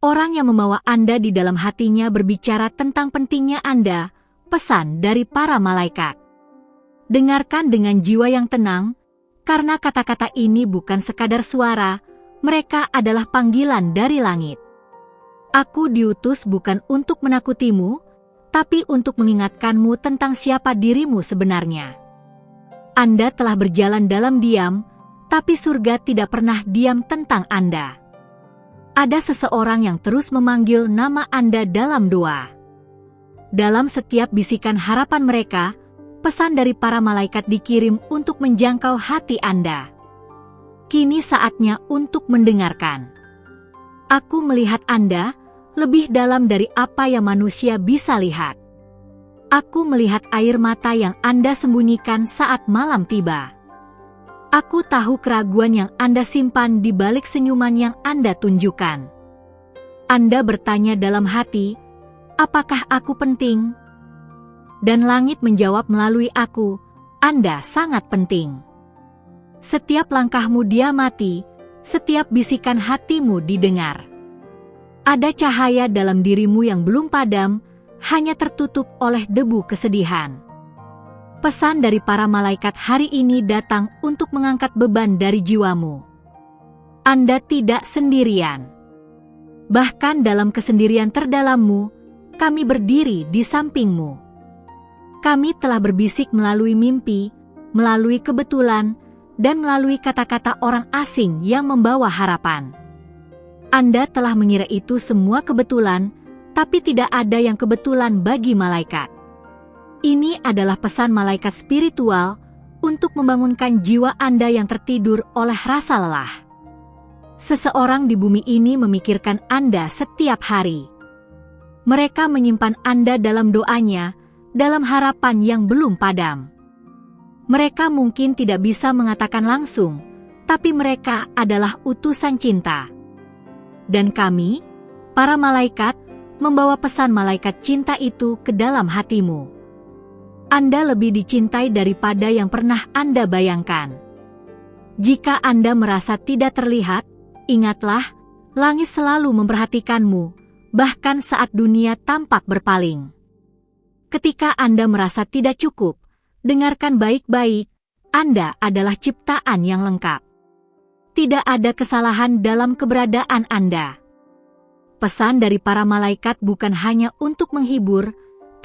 Orang yang membawa Anda di dalam hatinya berbicara tentang pentingnya Anda, pesan dari para malaikat. Dengarkan dengan jiwa yang tenang, karena kata-kata ini bukan sekadar suara, mereka adalah panggilan dari langit. Aku diutus bukan untuk menakutimu, tapi untuk mengingatkanmu tentang siapa dirimu sebenarnya. Anda telah berjalan dalam diam, tapi surga tidak pernah diam tentang Anda. Ada seseorang yang terus memanggil nama Anda dalam doa. Dalam setiap bisikan harapan mereka, pesan dari para malaikat dikirim untuk menjangkau hati Anda. Kini saatnya untuk mendengarkan. Aku melihat Anda lebih dalam dari apa yang manusia bisa lihat. Aku melihat air mata yang Anda sembunyikan saat malam tiba. Aku tahu keraguan yang Anda simpan di balik senyuman yang Anda tunjukkan. Anda bertanya dalam hati, apakah aku penting? Dan langit menjawab melalui aku, Anda sangat penting. Setiap langkahmu diamati, setiap bisikan hatimu didengar. Ada cahaya dalam dirimu yang belum padam, hanya tertutup oleh debu kesedihan. Pesan dari para malaikat hari ini datang untuk mengangkat beban dari jiwamu. Anda tidak sendirian. Bahkan dalam kesendirian terdalammu, kami berdiri di sampingmu. Kami telah berbisik melalui mimpi, melalui kebetulan, dan melalui kata-kata orang asing yang membawa harapan. Anda telah mengira itu semua kebetulan, tapi tidak ada yang kebetulan bagi malaikat. Ini adalah pesan malaikat spiritual untuk membangunkan jiwa Anda yang tertidur oleh rasa lelah. Seseorang di bumi ini memikirkan Anda setiap hari. Mereka menyimpan Anda dalam doanya, dalam harapan yang belum padam. Mereka mungkin tidak bisa mengatakan langsung, tapi mereka adalah utusan cinta. Dan kami, para malaikat, membawa pesan malaikat cinta itu ke dalam hatimu. Anda lebih dicintai daripada yang pernah Anda bayangkan. Jika Anda merasa tidak terlihat, ingatlah, langit selalu memperhatikanmu, bahkan saat dunia tampak berpaling. Ketika Anda merasa tidak cukup, dengarkan baik-baik, Anda adalah ciptaan yang lengkap. Tidak ada kesalahan dalam keberadaan Anda. Pesan dari para malaikat bukan hanya untuk menghibur,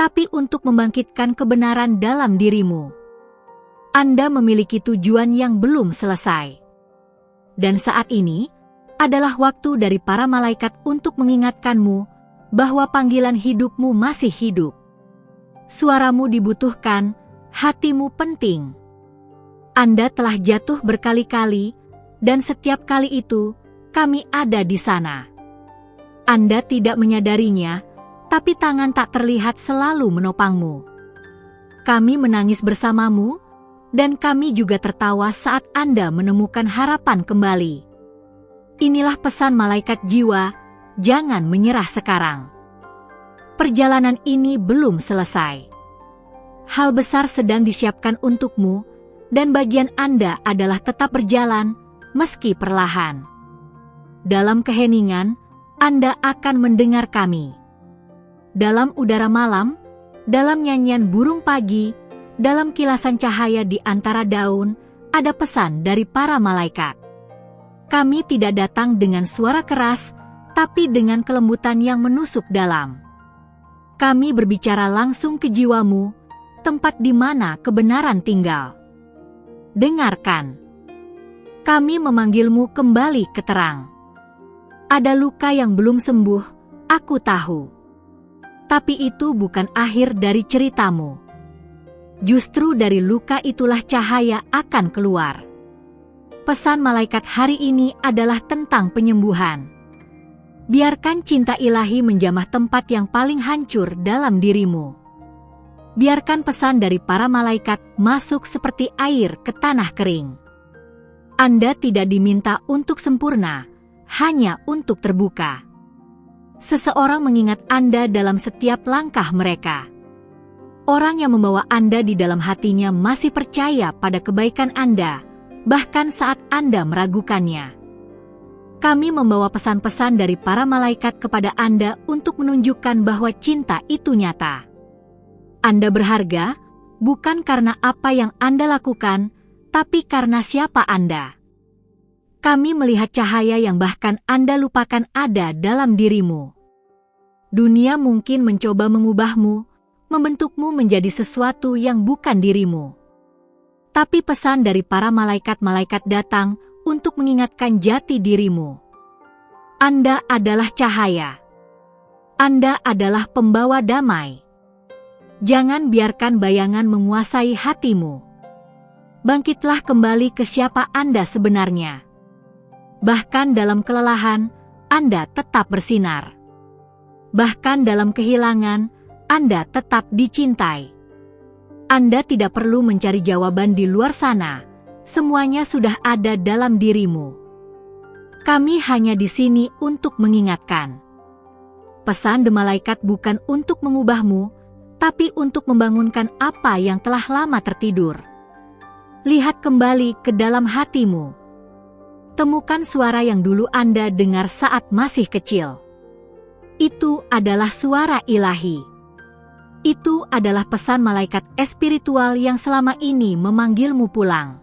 tapi untuk membangkitkan kebenaran dalam dirimu. Anda memiliki tujuan yang belum selesai. Dan saat ini adalah waktu dari para malaikat untuk mengingatkanmu bahwa panggilan hidupmu masih hidup. Suaramu dibutuhkan, hatimu penting. Anda telah jatuh berkali-kali, dan setiap kali itu, kami ada di sana. Anda tidak menyadarinya, tapi tangan tak terlihat selalu menopangmu. Kami menangis bersamamu, dan kami juga tertawa saat Anda menemukan harapan kembali. Inilah pesan malaikat jiwa, jangan menyerah sekarang. Perjalanan ini belum selesai. Hal besar sedang disiapkan untukmu, dan bagian Anda adalah tetap berjalan, meski perlahan. Dalam keheningan, Anda akan mendengar kami. Dalam udara malam, dalam nyanyian burung pagi, dalam kilasan cahaya di antara daun, ada pesan dari para malaikat. Kami tidak datang dengan suara keras, tapi dengan kelembutan yang menusuk dalam. Kami berbicara langsung ke jiwamu, tempat di mana kebenaran tinggal. Dengarkan. Kami memanggilmu kembali ke terang. Ada luka yang belum sembuh, aku tahu. Tapi itu bukan akhir dari ceritamu. Justru dari luka itulah cahaya akan keluar. Pesan malaikat hari ini adalah tentang penyembuhan. Biarkan cinta ilahi menjamah tempat yang paling hancur dalam dirimu. Biarkan pesan dari para malaikat masuk seperti air ke tanah kering. Anda tidak diminta untuk sempurna, hanya untuk terbuka. Seseorang mengingat Anda dalam setiap langkah mereka. Orang yang membawa Anda di dalam hatinya masih percaya pada kebaikan Anda, bahkan saat Anda meragukannya. Kami membawa pesan-pesan dari para malaikat kepada Anda untuk menunjukkan bahwa cinta itu nyata. Anda berharga, bukan karena apa yang Anda lakukan, tapi karena siapa Anda. Kami melihat cahaya yang bahkan Anda lupakan ada dalam dirimu. Dunia mungkin mencoba mengubahmu, membentukmu menjadi sesuatu yang bukan dirimu. Tapi pesan dari para malaikat-malaikat datang untuk mengingatkan jati dirimu. Anda adalah cahaya. Anda adalah pembawa damai. Jangan biarkan bayangan menguasai hatimu. Bangkitlah kembali ke siapa Anda sebenarnya. Bahkan dalam kelelahan, Anda tetap bersinar. Bahkan dalam kehilangan, Anda tetap dicintai. Anda tidak perlu mencari jawaban di luar sana. Semuanya sudah ada dalam dirimu. Kami hanya di sini untuk mengingatkan. Pesan The Malaikat bukan untuk mengubahmu, tapi untuk membangunkan apa yang telah lama tertidur. Lihat kembali ke dalam hatimu. Temukan suara yang dulu Anda dengar saat masih kecil. Itu adalah suara ilahi. Itu adalah pesan malaikat espiritual yang selama ini memanggilmu pulang.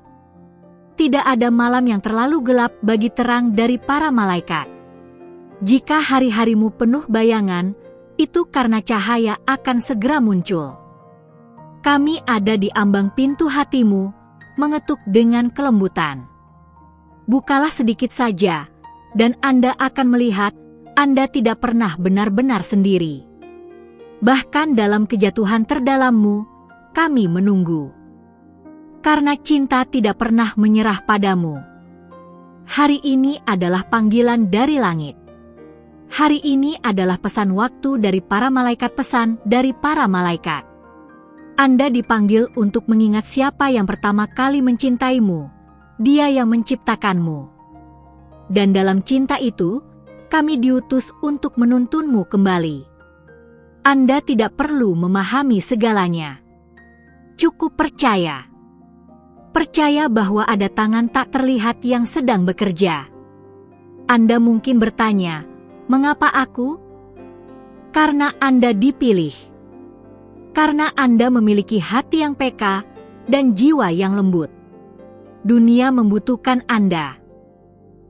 Tidak ada malam yang terlalu gelap bagi terang dari para malaikat. Jika hari-harimu penuh bayangan, itu karena cahaya akan segera muncul. Kami ada di ambang pintu hatimu, mengetuk dengan kelembutan. Bukalah sedikit saja, dan Anda akan melihat Anda tidak pernah benar-benar sendiri. Bahkan dalam kejatuhan terdalammu, kami menunggu. Karena cinta tidak pernah menyerah padamu. Hari ini adalah panggilan dari langit. Hari ini adalah pesan waktu dari para malaikat, pesan dari para malaikat. Anda dipanggil untuk mengingat siapa yang pertama kali mencintaimu, Dia yang menciptakanmu. Dan dalam cinta itu, kami diutus untuk menuntunmu kembali. Anda tidak perlu memahami segalanya. Cukup percaya. Percaya bahwa ada tangan tak terlihat yang sedang bekerja. Anda mungkin bertanya, mengapa aku? Karena Anda dipilih. Karena Anda memiliki hati yang peka dan jiwa yang lembut. Dunia membutuhkan Anda.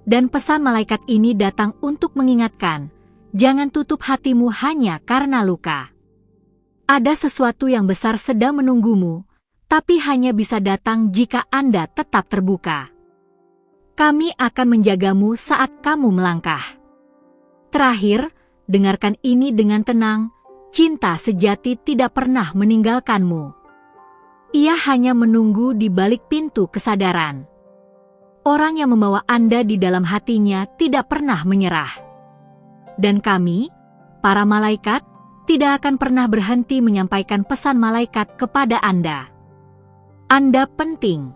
Dan pesan malaikat ini datang untuk mengingatkan, jangan tutup hatimu hanya karena luka. Ada sesuatu yang besar sedang menunggumu, tapi hanya bisa datang jika Anda tetap terbuka. Kami akan menjagamu saat kamu melangkah. Terakhir, dengarkan ini dengan tenang, cinta sejati tidak pernah meninggalkanmu. Ia hanya menunggu di balik pintu kesadaran. Orang yang membawa Anda di dalam hatinya tidak pernah menyerah. Dan kami, para malaikat, tidak akan pernah berhenti menyampaikan pesan malaikat kepada Anda. Anda penting.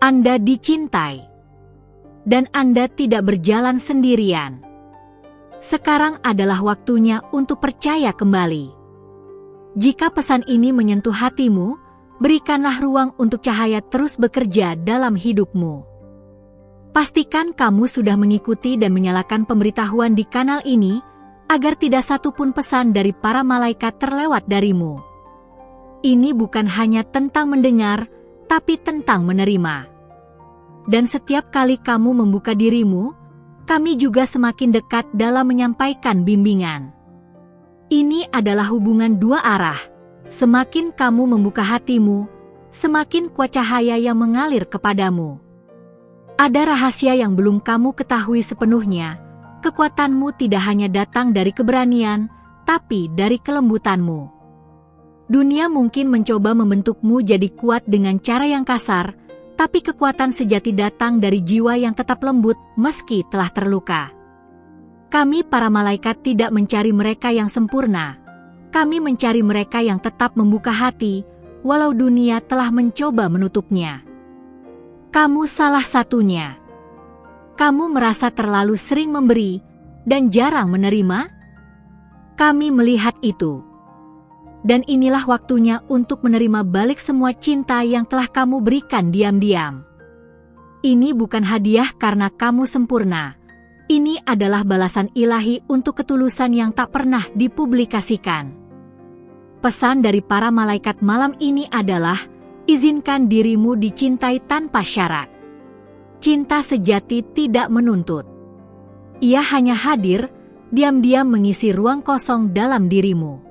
Anda dicintai. Dan Anda tidak berjalan sendirian. Sekarang adalah waktunya untuk percaya kembali. Jika pesan ini menyentuh hatimu, berikanlah ruang untuk cahaya terus bekerja dalam hidupmu. Pastikan kamu sudah mengikuti dan menyalakan pemberitahuan di kanal ini, agar tidak satu pun pesan dari para malaikat terlewat darimu. Ini bukan hanya tentang mendengar, tapi tentang menerima. Dan setiap kali kamu membuka dirimu, kami juga semakin dekat dalam menyampaikan bimbingan. Ini adalah hubungan dua arah. Semakin kamu membuka hatimu, semakin kuat cahaya yang mengalir kepadamu. Ada rahasia yang belum kamu ketahui sepenuhnya. Kekuatanmu tidak hanya datang dari keberanian, tapi dari kelembutanmu. Dunia mungkin mencoba membentukmu jadi kuat dengan cara yang kasar, tapi kekuatan sejati datang dari jiwa yang tetap lembut meski telah terluka. Kami para malaikat tidak mencari mereka yang sempurna. Kami mencari mereka yang tetap membuka hati, walau dunia telah mencoba menutupnya. Kamu salah satunya. Kamu merasa terlalu sering memberi dan jarang menerima? Kami melihat itu. Dan inilah waktunya untuk menerima balik semua cinta yang telah kamu berikan diam-diam. Ini bukan hadiah karena kamu sempurna, Ini adalah balasan ilahi untuk ketulusan yang tak pernah dipublikasikan. Pesan dari para malaikat malam ini adalah, izinkan dirimu dicintai tanpa syarat. Cinta sejati tidak menuntut. Ia hanya hadir, diam-diam mengisi ruang kosong dalam dirimu.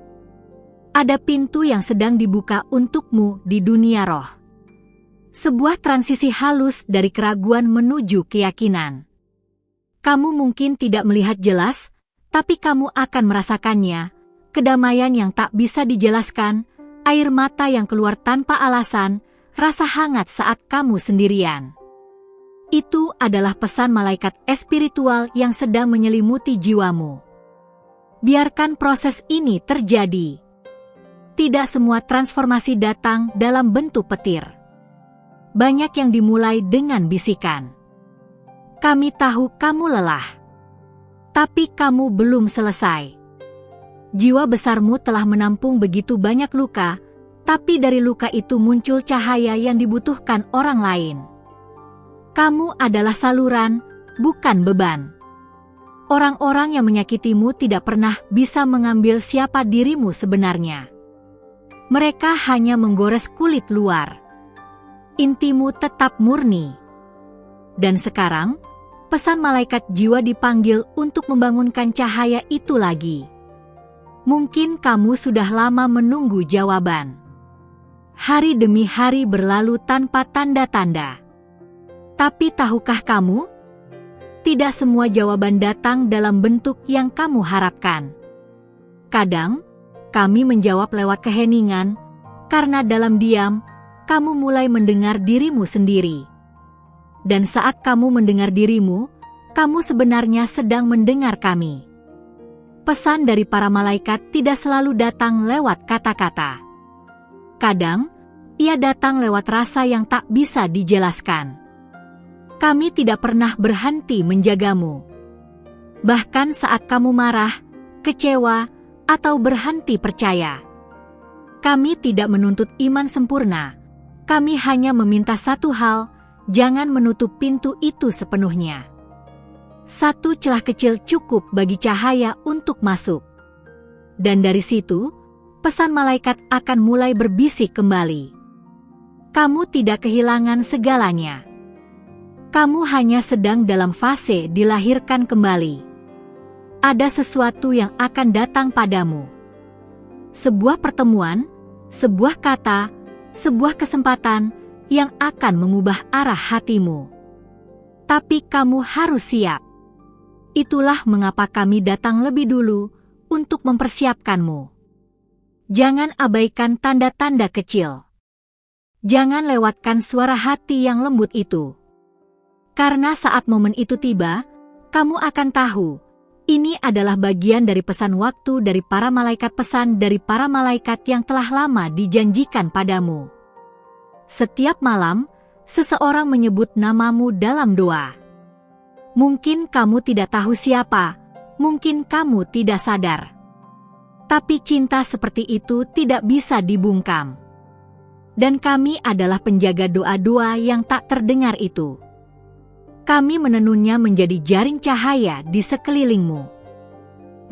Ada pintu yang sedang dibuka untukmu di dunia roh. Sebuah transisi halus dari keraguan menuju keyakinan. Kamu mungkin tidak melihat jelas, tapi kamu akan merasakannya, kedamaian yang tak bisa dijelaskan, air mata yang keluar tanpa alasan, rasa hangat saat kamu sendirian. Itu adalah pesan malaikat espiritual yang sedang menyelimuti jiwamu. Biarkan proses ini terjadi. Tidak semua transformasi datang dalam bentuk petir. Banyak yang dimulai dengan bisikan. Kami tahu kamu lelah. Tapi kamu belum selesai. Jiwa besarmu telah menampung begitu banyak luka, tapi dari luka itu muncul cahaya yang dibutuhkan orang lain. Kamu adalah saluran, bukan beban. Orang-orang yang menyakitimu tidak pernah bisa mengambil siapa dirimu sebenarnya. Mereka hanya menggores kulit luar. Intimu tetap murni. Dan sekarang, pesan malaikat jiwa dipanggil untuk membangunkan cahaya itu lagi. Mungkin kamu sudah lama menunggu jawaban. Hari demi hari berlalu tanpa tanda-tanda. Tapi tahukah kamu? Tidak semua jawaban datang dalam bentuk yang kamu harapkan. Kadang, kami menjawab lewat keheningan, karena dalam diam, kamu mulai mendengar dirimu sendiri. Dan saat kamu mendengar dirimu, kamu sebenarnya sedang mendengar kami. Pesan dari para malaikat tidak selalu datang lewat kata-kata. Kadang, ia datang lewat rasa yang tak bisa dijelaskan. Kami tidak pernah berhenti menjagamu. Bahkan saat kamu marah, kecewa, atau berhenti percaya. Kami tidak menuntut iman sempurna. Kami hanya meminta satu hal, jangan menutup pintu itu sepenuhnya. Satu celah kecil cukup bagi cahaya untuk masuk. Dan dari situ, pesan malaikat akan mulai berbisik kembali. Kamu tidak kehilangan segalanya. Kamu hanya sedang dalam fase dilahirkan kembali. Ada sesuatu yang akan datang padamu. Sebuah pertemuan, sebuah kata, sebuah kesempatan, yang akan mengubah arah hatimu. Tapi kamu harus siap. Itulah mengapa kami datang lebih dulu untuk mempersiapkanmu. Jangan abaikan tanda-tanda kecil. Jangan lewatkan suara hati yang lembut itu. Karena saat momen itu tiba, kamu akan tahu, ini adalah bagian dari pesan waktu dari para malaikat, pesan dari para malaikat yang telah lama dijanjikan padamu. Setiap malam, seseorang menyebut namamu dalam doa. Mungkin kamu tidak tahu siapa, mungkin kamu tidak sadar. Tapi cinta seperti itu tidak bisa dibungkam. Dan kami adalah penjaga doa-doa yang tak terdengar itu. Kami menenunnya menjadi jaring cahaya di sekelilingmu.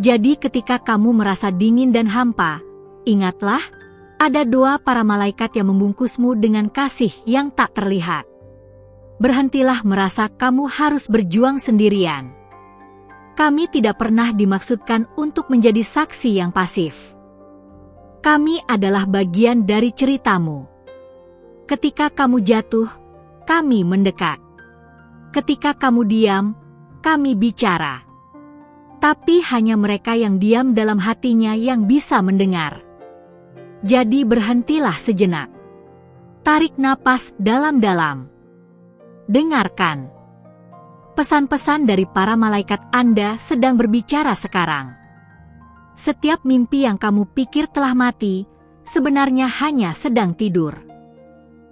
Jadi ketika kamu merasa dingin dan hampa, ingatlah, ada doa para malaikat yang membungkusmu dengan kasih yang tak terlihat. Berhentilah merasa kamu harus berjuang sendirian. Kami tidak pernah dimaksudkan untuk menjadi saksi yang pasif. Kami adalah bagian dari ceritamu. Ketika kamu jatuh, kami mendekat. Ketika kamu diam, kami bicara. Tapi hanya mereka yang diam dalam hatinya yang bisa mendengar. Jadi berhentilah sejenak. Tarik napas dalam-dalam. Dengarkan. Pesan-pesan dari para malaikat Anda sedang berbicara sekarang. Setiap mimpi yang kamu pikir telah mati, sebenarnya hanya sedang tidur.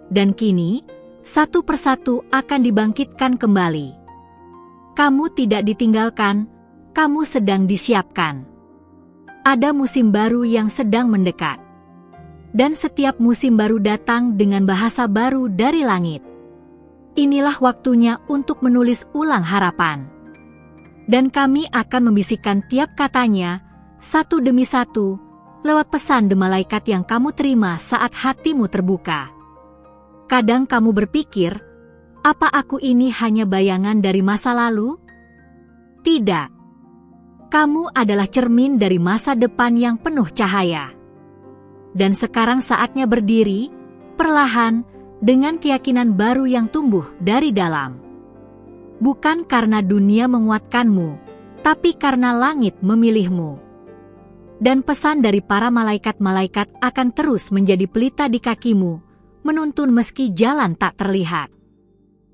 Dan kini, satu persatu akan dibangkitkan kembali. Kamu tidak ditinggalkan, kamu sedang disiapkan. Ada musim baru yang sedang mendekat. Dan setiap musim baru datang dengan bahasa baru dari langit. Inilah waktunya untuk menulis ulang harapan. Dan kami akan membisikkan tiap katanya, satu demi satu, lewat pesan The Malaikat yang kamu terima saat hatimu terbuka. Kadang kamu berpikir, apa aku ini hanya bayangan dari masa lalu? Tidak. Kamu adalah cermin dari masa depan yang penuh cahaya. Dan sekarang saatnya berdiri, perlahan, dengan keyakinan baru yang tumbuh dari dalam. Bukan karena dunia menguatkanmu, tapi karena langit memilihmu. Dan pesan dari para malaikat-malaikat akan terus menjadi pelita di kakimu, menuntun meski jalan tak terlihat.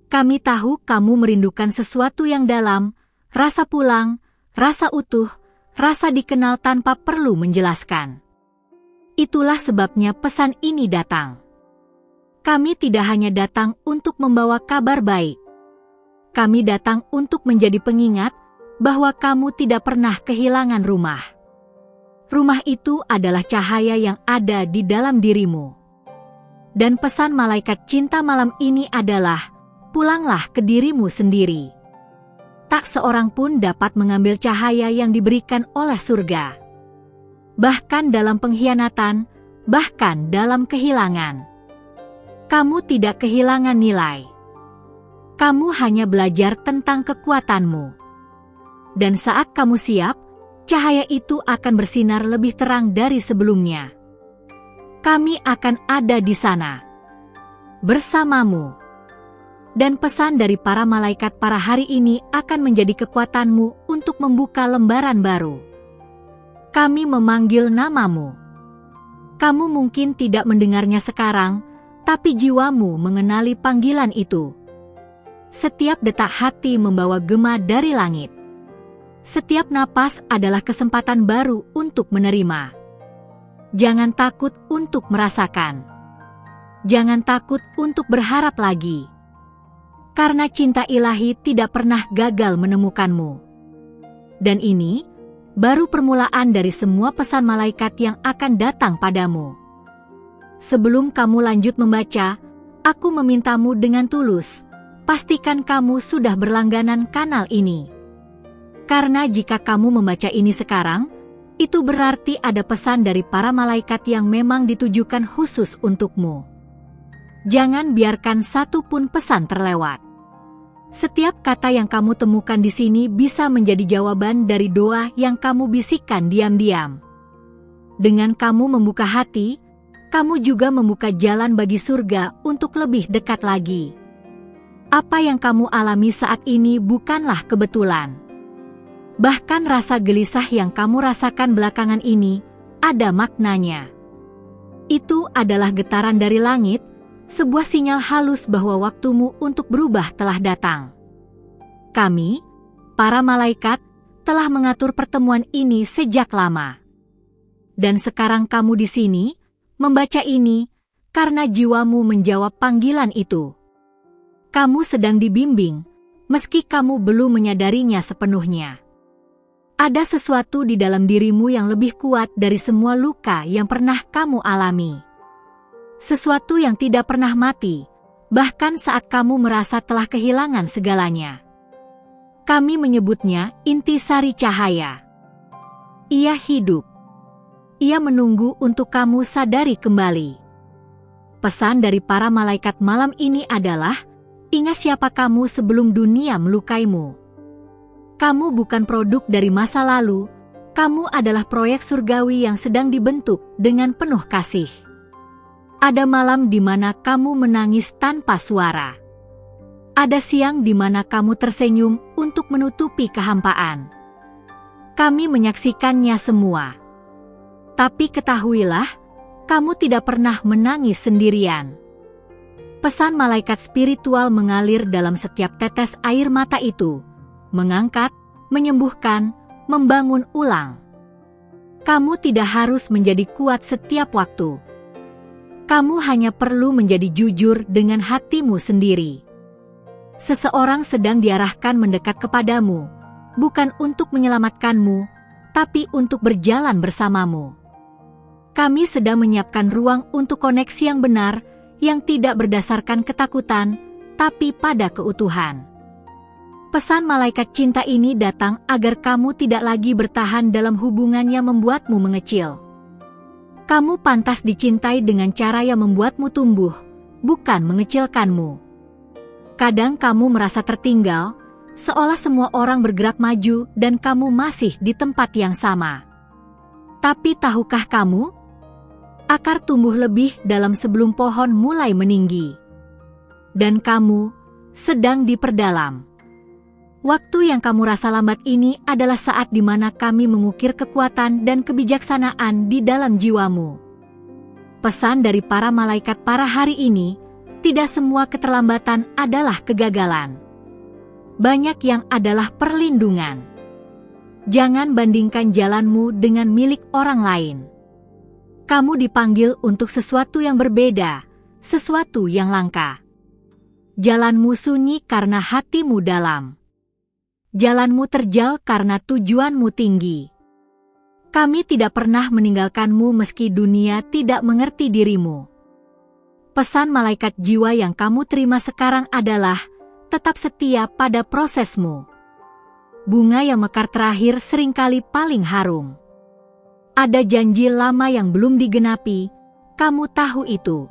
Kami tahu kamu merindukan sesuatu yang dalam, rasa pulang, rasa utuh, rasa dikenal tanpa perlu menjelaskan. Itulah sebabnya pesan ini datang. Kami tidak hanya datang untuk membawa kabar baik. Kami datang untuk menjadi pengingat bahwa kamu tidak pernah kehilangan rumah. Rumah itu adalah cahaya yang ada di dalam dirimu. Dan pesan malaikat cinta malam ini adalah, pulanglah ke dirimu sendiri. Tak seorang pun dapat mengambil cahaya yang diberikan oleh surga. Bahkan dalam pengkhianatan, bahkan dalam kehilangan. Kamu tidak kehilangan nilai. Kamu hanya belajar tentang kekuatanmu. Dan saat kamu siap, cahaya itu akan bersinar lebih terang dari sebelumnya. Kami akan ada di sana, bersamamu. Dan pesan dari para malaikat para hari ini akan menjadi kekuatanmu untuk membuka lembaran baru. Kami memanggil namamu. Kamu mungkin tidak mendengarnya sekarang, tapi jiwamu mengenali panggilan itu. Setiap detak hati membawa gema dari langit. Setiap napas adalah kesempatan baru untuk menerima. Jangan takut untuk merasakan. Jangan takut untuk berharap lagi. Karena cinta ilahi tidak pernah gagal menemukanmu. Dan ini baru permulaan dari semua pesan malaikat yang akan datang padamu. Sebelum kamu lanjut membaca, aku memintamu dengan tulus, pastikan kamu sudah berlangganan kanal ini. Karena jika kamu membaca ini sekarang, itu berarti ada pesan dari para malaikat yang memang ditujukan khusus untukmu. Jangan biarkan satu pun pesan terlewat. Setiap kata yang kamu temukan di sini bisa menjadi jawaban dari doa yang kamu bisikkan diam-diam. Dengan kamu membuka hati, kamu juga membuka jalan bagi surga untuk lebih dekat lagi. Apa yang kamu alami saat ini bukanlah kebetulan. Bahkan rasa gelisah yang kamu rasakan belakangan ini ada maknanya. Itu adalah getaran dari langit, sebuah sinyal halus bahwa waktumu untuk berubah telah datang. Kami, para malaikat, telah mengatur pertemuan ini sejak lama. Dan sekarang kamu di sini, membaca ini, karena jiwamu menjawab panggilan itu. Kamu sedang dibimbing, meski kamu belum menyadarinya sepenuhnya. Ada sesuatu di dalam dirimu yang lebih kuat dari semua luka yang pernah kamu alami. Sesuatu yang tidak pernah mati, bahkan saat kamu merasa telah kehilangan segalanya. Kami menyebutnya intisari cahaya. Ia hidup. Ia menunggu untuk kamu sadari kembali. Pesan dari para malaikat malam ini adalah, ingat siapa kamu sebelum dunia melukaimu. Kamu bukan produk dari masa lalu, kamu adalah proyek surgawi yang sedang dibentuk dengan penuh kasih. Ada malam di mana kamu menangis tanpa suara. Ada siang di mana kamu tersenyum untuk menutupi kehampaan. Kami menyaksikannya semua. Tapi ketahuilah, kamu tidak pernah menangis sendirian. Pesan malaikat spiritual mengalir dalam setiap tetes air mata itu, mengangkat, menyembuhkan, membangun ulang. Kamu tidak harus menjadi kuat setiap waktu. Kamu hanya perlu menjadi jujur dengan hatimu sendiri. Seseorang sedang diarahkan mendekat kepadamu, bukan untuk menyelamatkanmu, tapi untuk berjalan bersamamu. Kami sedang menyiapkan ruang untuk koneksi yang benar, yang tidak berdasarkan ketakutan, tapi pada keutuhan. Pesan malaikat cinta ini datang agar kamu tidak lagi bertahan dalam hubungan yang membuatmu mengecil. Kamu pantas dicintai dengan cara yang membuatmu tumbuh, bukan mengecilkanmu. Kadang kamu merasa tertinggal, seolah semua orang bergerak maju dan kamu masih di tempat yang sama. Tapi tahukah kamu? Akar tumbuh lebih dalam sebelum pohon mulai meninggi. Dan kamu sedang diperdalam. Waktu yang kamu rasa lambat ini adalah saat di mana kami mengukir kekuatan dan kebijaksanaan di dalam jiwamu. Pesan dari para malaikat para hari ini, tidak semua keterlambatan adalah kegagalan. Banyak yang adalah perlindungan. Jangan bandingkan jalanmu dengan milik orang lain. Kamu dipanggil untuk sesuatu yang berbeda, sesuatu yang langka. Jalanmu sunyi karena hatimu dalam. Jalanmu terjal karena tujuanmu tinggi. Kami tidak pernah meninggalkanmu meski dunia tidak mengerti dirimu. Pesan malaikat jiwa yang kamu terima sekarang adalah tetap setia pada prosesmu. Bunga yang mekar terakhir seringkali paling harum. Ada janji lama yang belum digenapi, kamu tahu itu.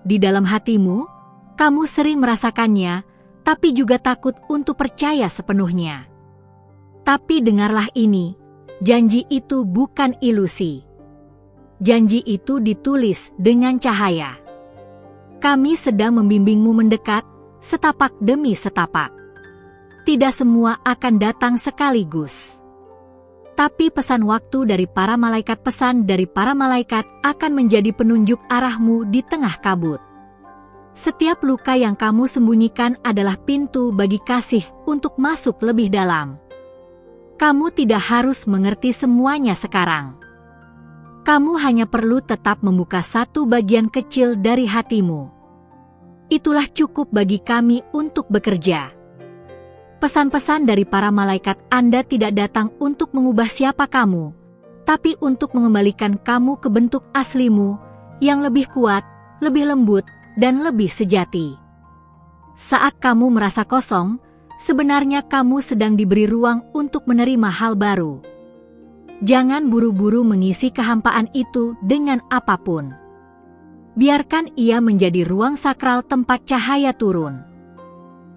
Di dalam hatimu, kamu sering merasakannya, tapi juga takut untuk percaya sepenuhnya. Tapi dengarlah ini, janji itu bukan ilusi. Janji itu ditulis dengan cahaya. Kami sedang membimbingmu mendekat, setapak demi setapak. Tidak semua akan datang sekaligus. Tapi pesan waktu dari para malaikat, pesan dari para malaikat akan menjadi penunjuk arahmu di tengah kabut. Setiap luka yang kamu sembunyikan adalah pintu bagi kasih untuk masuk lebih dalam. Kamu tidak harus mengerti semuanya sekarang. Kamu hanya perlu tetap membuka satu bagian kecil dari hatimu. Itulah cukup bagi kami untuk bekerja. Pesan-pesan dari para malaikat Anda tidak datang untuk mengubah siapa kamu, tapi untuk mengembalikan kamu ke bentuk aslimu yang lebih kuat, lebih lembut, dan lebih sejati. Saat kamu merasa kosong, sebenarnya kamu sedang diberi ruang untuk menerima hal baru. Jangan buru-buru mengisi kehampaan itu dengan apapun. Biarkan ia menjadi ruang sakral tempat cahaya turun.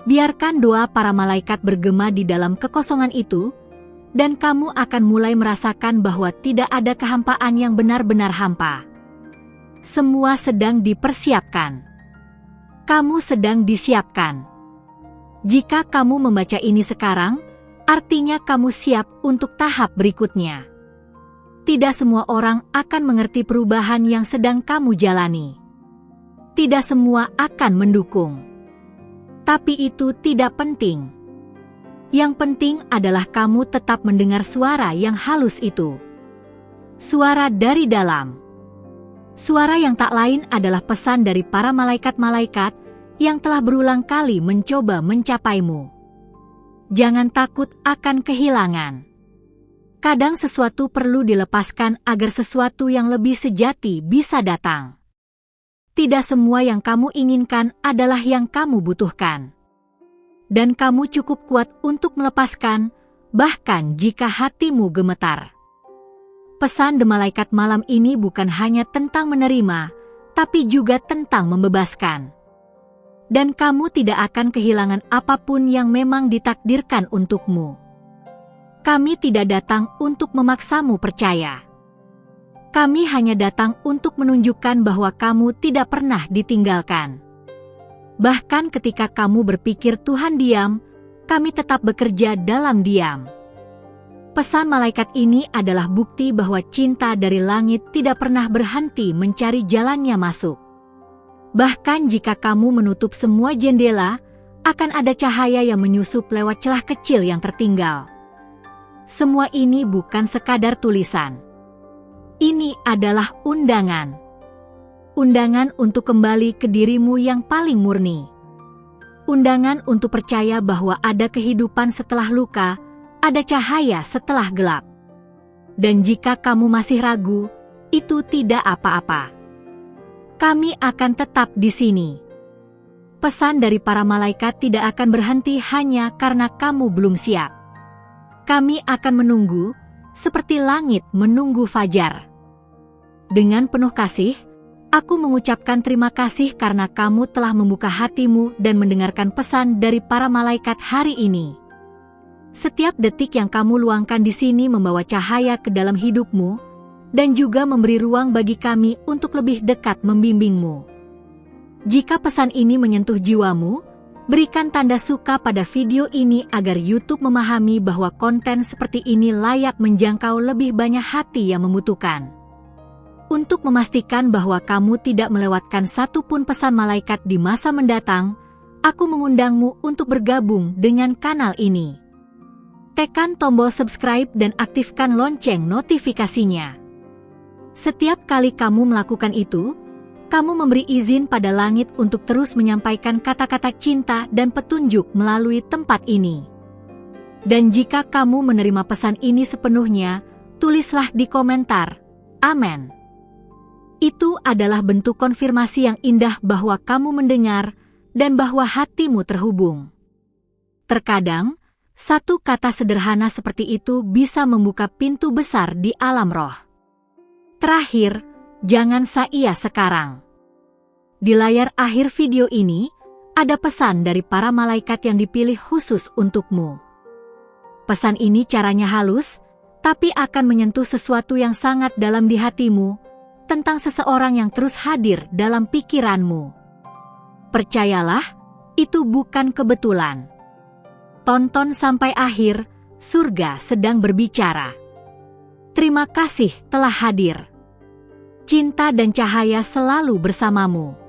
Biarkan doa para malaikat bergema di dalam kekosongan itu, dan kamu akan mulai merasakan bahwa tidak ada kehampaan yang benar-benar hampa. Semua sedang dipersiapkan. Kamu sedang disiapkan. Jika kamu membaca ini sekarang, artinya kamu siap untuk tahap berikutnya. Tidak semua orang akan mengerti perubahan yang sedang kamu jalani. Tidak semua akan mendukung. Tapi itu tidak penting. Yang penting adalah kamu tetap mendengar suara yang halus itu. Suara dari dalam. Suara yang tak lain adalah pesan dari para malaikat-malaikat yang telah berulang kali mencoba mencapaimu. Jangan takut akan kehilangan. Kadang sesuatu perlu dilepaskan agar sesuatu yang lebih sejati bisa datang. Tidak semua yang kamu inginkan adalah yang kamu butuhkan. Dan kamu cukup kuat untuk melepaskan, bahkan jika hatimu gemetar. Pesan The Malaikat malam ini bukan hanya tentang menerima, tapi juga tentang membebaskan. Dan kamu tidak akan kehilangan apapun yang memang ditakdirkan untukmu. Kami tidak datang untuk memaksamu percaya. Kami hanya datang untuk menunjukkan bahwa kamu tidak pernah ditinggalkan. Bahkan ketika kamu berpikir Tuhan diam, kami tetap bekerja dalam diam. Pesan malaikat ini adalah bukti bahwa cinta dari langit tidak pernah berhenti mencari jalannya masuk. Bahkan jika kamu menutup semua jendela, akan ada cahaya yang menyusup lewat celah kecil yang tertinggal. Semua ini bukan sekadar tulisan. Ini adalah undangan. Undangan untuk kembali ke dirimu yang paling murni. Undangan untuk percaya bahwa ada kehidupan setelah luka, ada cahaya setelah gelap. Dan jika kamu masih ragu, itu tidak apa-apa. Kami akan tetap di sini. pesan dari para malaikat tidak akan berhenti hanya karena kamu belum siap. Kami akan menunggu, seperti langit menunggu fajar. Dengan penuh kasih, aku mengucapkan terima kasih karena kamu telah membuka hatimu dan mendengarkan pesan dari para malaikat hari ini. Setiap detik yang kamu luangkan di sini membawa cahaya ke dalam hidupmu, dan juga memberi ruang bagi kami untuk lebih dekat membimbingmu. Jika pesan ini menyentuh jiwamu, berikan tanda suka pada video ini agar YouTube memahami bahwa konten seperti ini layak menjangkau lebih banyak hati yang membutuhkan. Untuk memastikan bahwa kamu tidak melewatkan satupun pesan malaikat di masa mendatang, aku mengundangmu untuk bergabung dengan kanal ini. Tekan tombol subscribe dan aktifkan lonceng notifikasinya. Setiap kali kamu melakukan itu, kamu memberi izin pada langit untuk terus menyampaikan kata-kata cinta dan petunjuk melalui tempat ini. Dan jika kamu menerima pesan ini sepenuhnya, tulislah di komentar, Amin. Itu adalah bentuk konfirmasi yang indah bahwa kamu mendengar dan bahwa hatimu terhubung. Terkadang, satu kata sederhana seperti itu bisa membuka pintu besar di alam roh. Terakhir, jangan saya sekarang. Di layar akhir video ini, ada pesan dari para malaikat yang dipilih khusus untukmu. Pesan ini caranya halus, tapi akan menyentuh sesuatu yang sangat dalam di hatimu, tentang seseorang yang terus hadir dalam pikiranmu. Percayalah, itu bukan kebetulan. Tonton sampai akhir, surga sedang berbicara. Terima kasih telah hadir. Cinta dan cahaya selalu bersamamu.